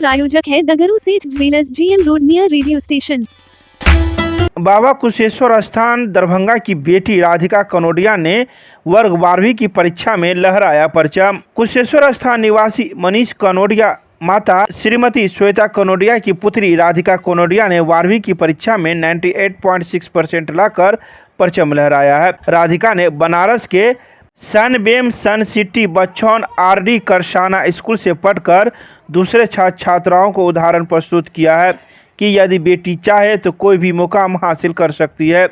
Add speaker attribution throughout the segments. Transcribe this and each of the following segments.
Speaker 1: प्रायोजक है Dagru Seth jewellers, GM road near radio station.
Speaker 2: Baba Kusheshwar Sthan Darbhanga की बेटी राधिका कनोडिया ने वर्ग 12वीं की परीक्षा में लहराया परचम। कुशेश्वर स्थान निवासी मनीष कनोडिया माता श्रीमती श्वेता कनोडिया की पुत्री राधिका कनोडिया ने 12वीं की परीक्षा में 98.6% लाकर परचम लहराया है। राधिका ने बनारस के सनबेम सन सिटी बच्चौन RD करसाना स्कूल से पढ़कर दूसरे छात्र छात्राओं को उदाहरण प्रस्तुत किया है कि यदि बेटी चाहे तो कोई भी मुकाम हासिल कर सकती है।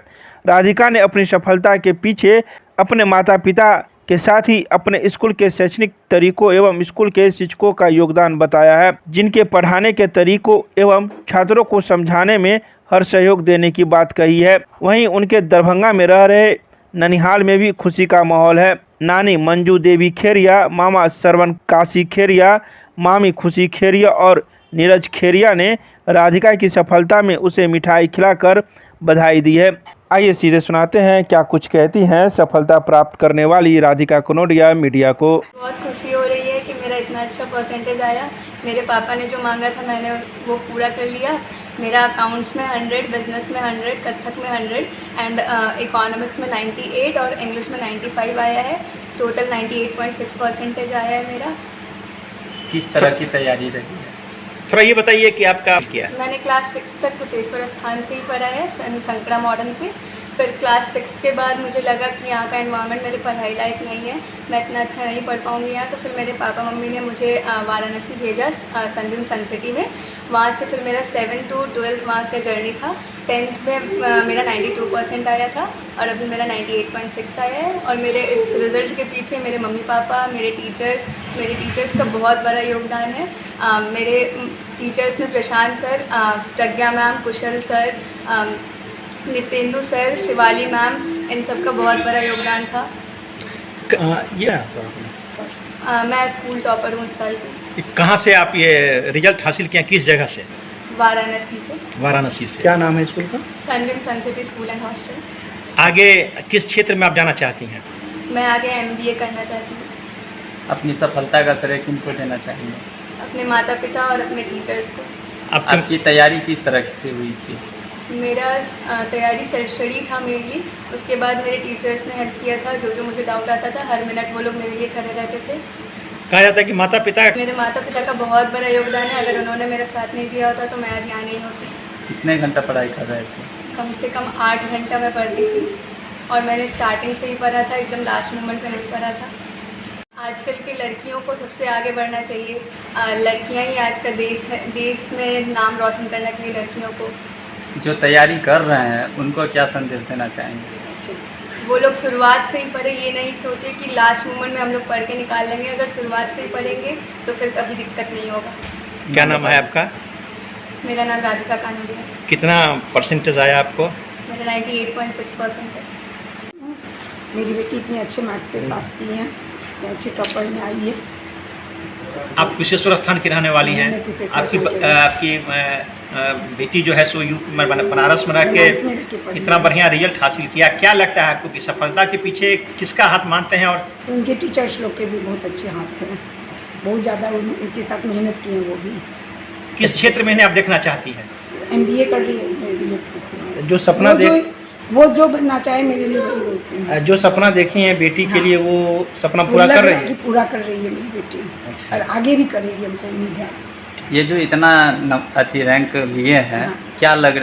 Speaker 2: राधिका ने अपनी सफलता के पीछे अपने माता पिता के साथ ही अपने स्कूल के शैक्षणिक तरीकों एवं स्कूल के शिक्षकों का योगदान बताया है, जिनके पढ़ाने के तरीकों एवं छात्रों को समझाने में हर सहयोग देने की बात कही है। वहीं उनके दरभंगा में रह रहे ननिहाल में भी खुशी का माहौल है। नानी मंजू देवी खेरिया, मामा श्रवण काशी खेरिया, मामी खुशी खेरिया और नीरज खेरिया ने राधिका की सफलता में उसे मिठाई खिलाकर बधाई दी है। आइए सीधे सुनाते हैं क्या कुछ कहती हैं सफलता प्राप्त करने वाली राधिका कनोडिया मीडिया को।
Speaker 3: बहुत खुशी हो रही है कि मेरा इतना अच्छा परसेंटेज आया। मेरे पापा ने जो मांगा था मैंने वो पूरा कर लिया। मेरा अकाउंट्स में 100, बिजनेस में 100, कथक में 100 एंड इकोनॉमिक्स में 98 और इंग्लिश में 95 आया है। टोटल 98.6% आया है मेरा।
Speaker 4: किस तरह की तैयारी रही है?
Speaker 2: थोड़ा ये बताइए कि आपका किया।
Speaker 3: मैंने क्लास 6 तक कुशेश्वर स्थान से ही पढ़ा है, संकरा मॉडर्न से। फिर क्लास 6 के बाद मुझे लगा कि यहाँ का एनवायरनमेंट मेरे पढ़ाई लायक नहीं है, मैं इतना अच्छा नहीं पढ़ पाऊँगी यहाँ। तो फिर मेरे पापा मम्मी ने मुझे वाराणसी भेजा सनबीम सन सिटी में। वहाँ से फिर मेरा 7 to 12 वहाँ का जर्नी था। 10th में मेरा 92% आया था और अभी मेरा 98.6 आया है। और मेरे इस रिज़ल्ट के पीछे मेरे मम्मी पापा, मेरे टीचर्स का बहुत बड़ा योगदान है। मेरे टीचर्स में प्रशांत सर, प्रज्ञा मैम, कुशल सर, नितेंदु सर, शिवाली मैम, इन सब का बहुत बड़ा योगदान था। मैं स्कूल टॉपर हूँ इस साल की।
Speaker 5: कहाँ से आप ये रिजल्ट हासिल किया, किस जगह से?
Speaker 3: वाराणसी से।
Speaker 5: वाराणसी से।
Speaker 2: क्या नाम है स्कूल का?
Speaker 3: Sunbeam Sun City School and hostel.
Speaker 5: आगे किस क्षेत्र में आप जाना चाहती हैं?
Speaker 3: मैं आगे MBA करना चाहती हूँ।
Speaker 4: अपनी सफलता का श्रेय किनको देना चाहेंगे?
Speaker 3: अपने माता पिता और अपने टीचर्स को।
Speaker 4: आपकी तैयारी किस तरह से हुई थी?
Speaker 3: मेरा तैयारी सेल्फ स्टडी था मेनली। उसके बाद मेरे टीचर्स ने हेल्प किया था। जो मुझे डाउट आता था हर मिनट वो लोग मेरे लिए खड़े रहते थे।
Speaker 5: कहा जाता है कि माता पिता
Speaker 3: मेरे माता पिता का बहुत बड़ा योगदान है। अगर उन्होंने मेरा साथ नहीं दिया होता तो मैं आज यहाँ नहीं होती।
Speaker 4: कितने घंटा पढ़ाई कर रहे थे?
Speaker 3: कम से कम 8 घंटा मैं पढ़ती थी और मैंने स्टार्टिंग से ही पढ़ा था, एकदम लास्ट मोमेंट पे नहीं पढ़ा था। आजकल की लड़कियों को सबसे आगे बढ़ना चाहिए। लड़कियाँ ही आज का देश है, देश में नाम रोशन करना चाहिए लड़कियों को।
Speaker 4: जो तैयारी कर रहे हैं उनको क्या संदेश देना चाहेंगे?
Speaker 3: वो लोग शुरुआत से ही पढ़े, ये नहीं सोचे कि लास्ट मोमेंट में हम लोग पढ़ के निकाल लेंगे। अगर शुरुआत से ही पढ़ेंगे तो फिर कभी दिक्कत नहीं होगा।
Speaker 5: क्या नाम है आपका?
Speaker 3: मेरा नाम राधिका कनोडिया।
Speaker 5: कितना परसेंटेज आया आपको?
Speaker 3: मेरा 98.6% है।
Speaker 6: मेरी बेटी इतने अच्छे मार्क्स से पास की हैं, इतने अच्छे टॉपर में आई है।
Speaker 5: आप कुशेश्वर स्थान की रहने वाली हैं। आपकी बेटी जो है सो यूपी में बनारस में रह के इतना बढ़िया रिजल्ट हासिल किया। क्या लगता है आपको कि सफलता के पीछे किसका हाथ मानते हैं? और
Speaker 6: उनके टीचर्स लोग के भी बहुत अच्छे हाथ थे, बहुत ज़्यादा इसके साथ मेहनत की है। वो भी
Speaker 5: किस क्षेत्र में इन्हें आप देखना चाहती हैं?
Speaker 6: MBA कर रही है।
Speaker 2: जो सपना
Speaker 6: वो जो बनना चाहे मेरे लिए वही बोलती है।
Speaker 2: जो सपना देखी है बेटी के लिए वो सपना पूरा कर रही है।
Speaker 6: पूरा कर रही है मेरी बेटी।
Speaker 2: अच्छा।
Speaker 6: और आगे भी करेगी, हमको उम्मीद है।
Speaker 4: ये जो इतना अति रैंक लिए हैं,
Speaker 6: हाँ।
Speaker 4: क्या लग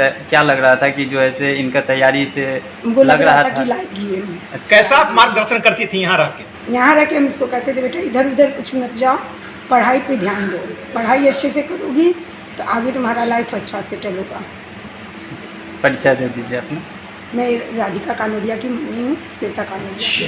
Speaker 4: रहा था कि जो ऐसे इनका तैयारी से
Speaker 6: लग रहा था कि लाएगी ये।
Speaker 5: कैसा आप मार्गदर्शन करती थी यहाँ रह के?
Speaker 6: यहाँ रह के हम इसको कहते थे बेटा इधर उधर कुछ मत जाओ, पढ़ाई पे ध्यान दो। पढ़ाई अच्छे से करोगी तो आगे तुम्हारा लाइफ अच्छा सेटल होगा।
Speaker 4: परिचय दे दीजिए अपना।
Speaker 6: मैं राधिका कनोडिया की मम्मी हूँ, श्वेता कनोडिया।